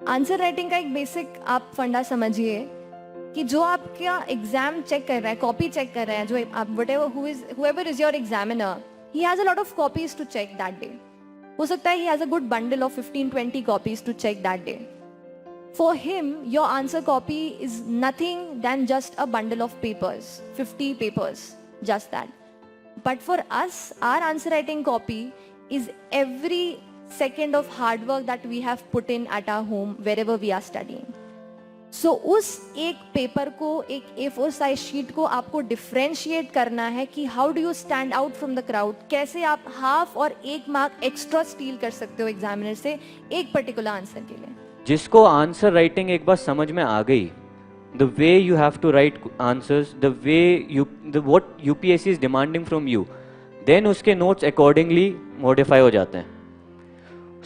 Answer writing का एक basic आप फंडा समझिए कि जो आपका एग्जाम चेक कर रहा है, कॉपी चेक कर रहा है, जो आप whoever is your examiner, he has a lot of copies to check that day. हो सकता है he has a good bundle of 15-20 copies to check that day. For him, your answer copy is nothing than just a bundle of papers, 50 papers, just that. But for us, our answer writing copy is every second of hard work that we have put in at our home wherever we are studying. So उस एक paper को, एक A4 size sheet को आपको differentiate करना है कि how do you stand out from the crowd, कैसे आप हाफ और 1 मार्क एक्स्ट्रा स्टील कर सकते हो एग्जामिनर से एक पर्टिकुलर आंसर के लिए. जिसको आंसर राइटिंग एक बार समझ में आ गई, the way you have to write answers, the way what UPSC is demanding from you, then उसके नोट्स अकॉर्डिंगली मॉडिफाई हो जाते हैं.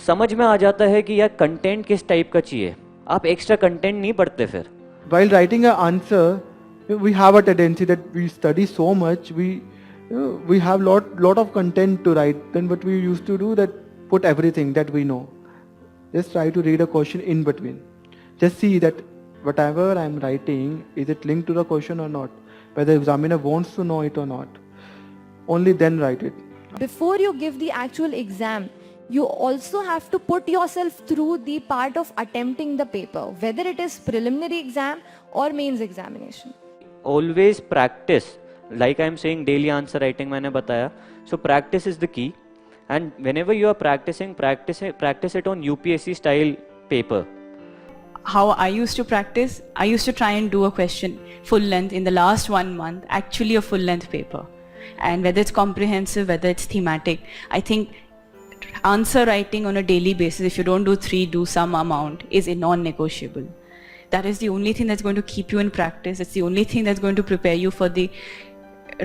समझ में आ जाता है कि यार कंटेंट किस टाइप का चाहिए, आप एक्स्ट्रा कंटेंट नहीं पढ़ते फिर. While writing an answer, we have a tendency that we study so much, we have lot of content to write. Then what we used to do, that put everything that we know. Just try to read a question in between. Just see that whatever I am writing, is it linked to the question or not? Whether the examiner wants to know it or not. Only then write it. Before you give the actual exam, you also have to put yourself through the part of attempting the paper, whether it is preliminary exam or mains examination. Always practice, like I am saying daily answer writing मैंने बताया. So practice is the key, and whenever you are practicing, practice it on UPSC style paper. How I used to practice, I used to try and do a question full length in the last 1 month, actually a full length paper. And whether it's comprehensive, whether it's thematic, I think answer writing on a daily basis, if you don't do 3, do some amount, is a non-negotiable. That is the only thing that's going to keep you in practice. It's the only thing that's going to prepare you for the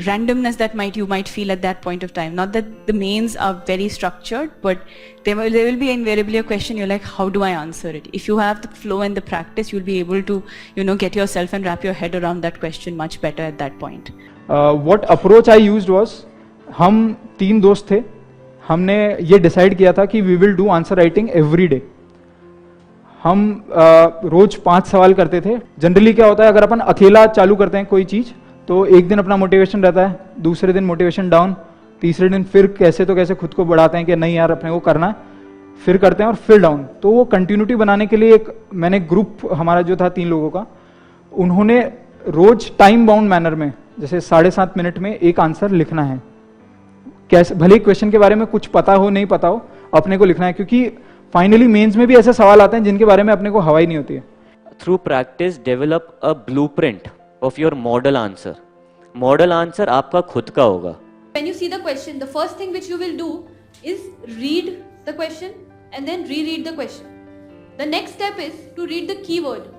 randomness that you might feel at that point of time. Not that the mains are very structured, but there will be invariably a question, you're like, how do I answer it? If you have the flow and the practice, you'll be able to, get yourself and wrap your head around that question much better at that point. What approach I used was, हम 3 दोस्त थे, हमने ये decide किया था कि we will do answer writing every day. हम रोज 5 सवाल करते थे. जनरली क्या होता है, अगर अपन अकेला चालू करते हैं कोई चीज, तो एक दिन अपना मोटिवेशन रहता है, दूसरे दिन मोटिवेशन डाउन, तीसरे दिन फिर कैसे तो कैसे खुद को बढ़ाते हैं कि नहीं यार अपने को करना है, फिर करते हैं और फिर डाउन. तो वो कंटिन्यूटी बनाने के लिए मैंने ग्रुप हमारा जो था 3 लोगों का, उन्होंने रोज टाइम बाउंड मैनर में, जैसे 7.5 मिनट में एक आंसर लिखना है. कैसे भले क्वेश्चन के बारे में कुछ पता हो नहीं पता हो, अपने को लिखना है, क्योंकि फाइनली मेंस में भी ऐसे सवाल आते हैं जिनके बारे में अपने को हवा ही नहीं होती है. Through practice develop a blueprint of your model answer. Model answer आपका खुद का होगा. When you see the question, the first thing which you will do is read the question and then reread the question. The next step is to read the keyword.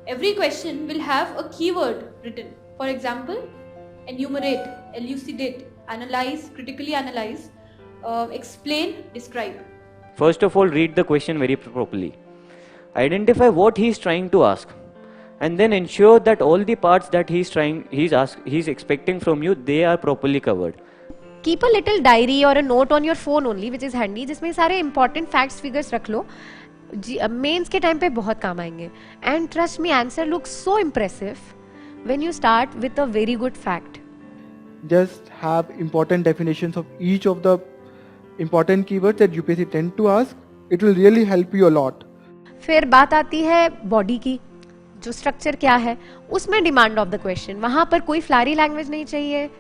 Every question will have a keyword written. For example, enumerate, elucidate, analyze, critically analyze, explain, describe. First of all, read the question very properly. Identify what he is trying to ask, and then ensure that all the parts that he's expecting from you, they are properly covered. Keep a little diary or a note on your phone only, which is handy, जिसमें सारे important facts, figures रख लो. Mains के time पे बहुत काम आएंगे. And trust me, answer looks so impressive when you start with a very good fact. Just have important definitions of each of the important keywords that UPSC tend to ask. It will really help you a lot. फिर बात आती है body की, जो structure क्या है, उसमें demand of the question. वहाँ पर कोई फ्लारी लैंग्वेज नहीं चाहिए,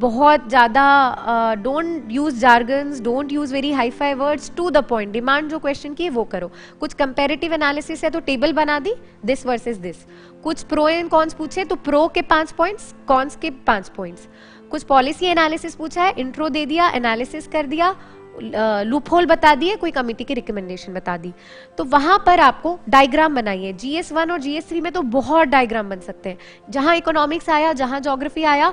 बहुत ज़्यादा don't use jargons, don't use very hi fi words, to the point. Demand जो क्वेश्चन की है वो करो. कुछ कंपेरेटिव एनालिसिस है तो टेबल बना दी, दिस वर्सेस दिस. कुछ प्रो एंड कॉन्स पूछे तो प्रो के 5 पॉइंट्स, कॉन्स के 5 पॉइंट्स. कुछ पॉलिसी एनालिसिस पूछा है, इंट्रो दे दिया, एनालिसिस कर दिया, लूप होल बता दिए, कोई कमिटी की रिकमेंडेशन बता दी. तो वहां पर आपको डायग्राम बनाइए. GS1 और GS3 में तो बहुत डायग्राम बन सकते हैं. जहां इकोनॉमिक्स आया, जहां ज्योग्राफी आया,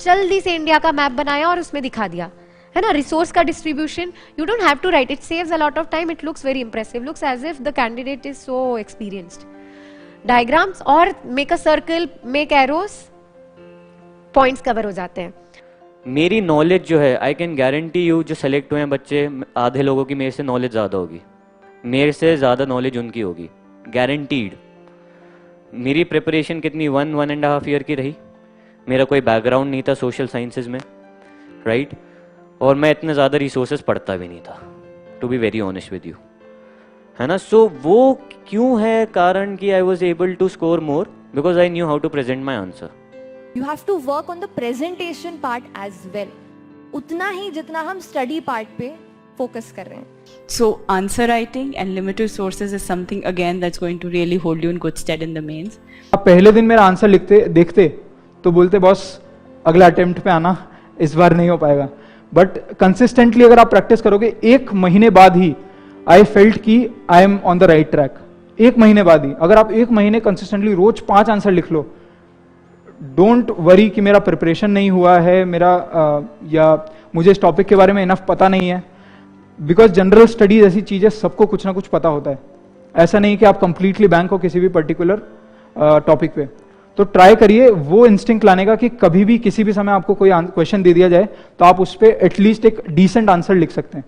जल्दी से इंडिया का मैप बनाया और उसमें दिखा दिया, है ना. रिसोर्स का distribution, you don't have to write, it saves a lot of time, it looks very impressive, looks as if the candidate is so experienced. Diagrams और make a circle, make arrows, points cover हो जाते हैं. मेरी knowledge जो है, I can guarantee you, जो select हुए हैं बच्चे, आधे लोगों की मेरे से नॉलेज ज़्यादा होगी, मेरे से ज़्यादा नॉलेज उनकी होगी, गारंटीड। मेरी प्रिपरेशन कितनी 1.5 ईयर की रही, मेरा कोई बैकग्राउंड नहीं था सोशल साइंसेज में, राइट? और मैं इतने ज़्यादा रिसोर्सेज पढ़ता भी नहीं था, to be very honest with you, है ना? सो वो क्यों है कारण कि I was able to score more? Because I knew how to present my answer. You have to work on the presentation part as well. उतना ही जितना हम study part पे focus कर रहे हैं. So answer writing and limited sources is something again that's going to really hold you in good stead in the mains. आप पहले दिन मेरा आंसर लिखते देखते तो बोलते बॉस अगला अटेम्प्ट पे आना, इस बार नहीं हो पाएगा। बट कंसिस्टेंटली अगर आप प्रैक्टिस करोगे, 1 महीने बाद ही आई फेल्ट कि I am on the right track. 1 महीने बाद ही अगर आप 1 महीने कंसिस्टेंटली रोज 5 आंसर लिख लो, डोंट वरी कि मेरा प्रिपरेशन नहीं हुआ है, मेरा या मुझे इस टॉपिक के बारे में इनफ पता नहीं है, बिकॉज जनरल स्टडीज ऐसी चीज़ है, सबको कुछ ना कुछ पता होता है। ऐसा नहीं कि आप कंप्लीटली बैंक हो किसी भी पर्टिकुलर टॉपिक पे। तो ट्राई करिए वो इंस्टिंक्ट लाने का कि कभी भी किसी भी समय आपको कोई क्वेश्चन दे दिया जाए तो आप उस पर एटलीस्ट एक डिसेंट आंसर लिख सकते हैं।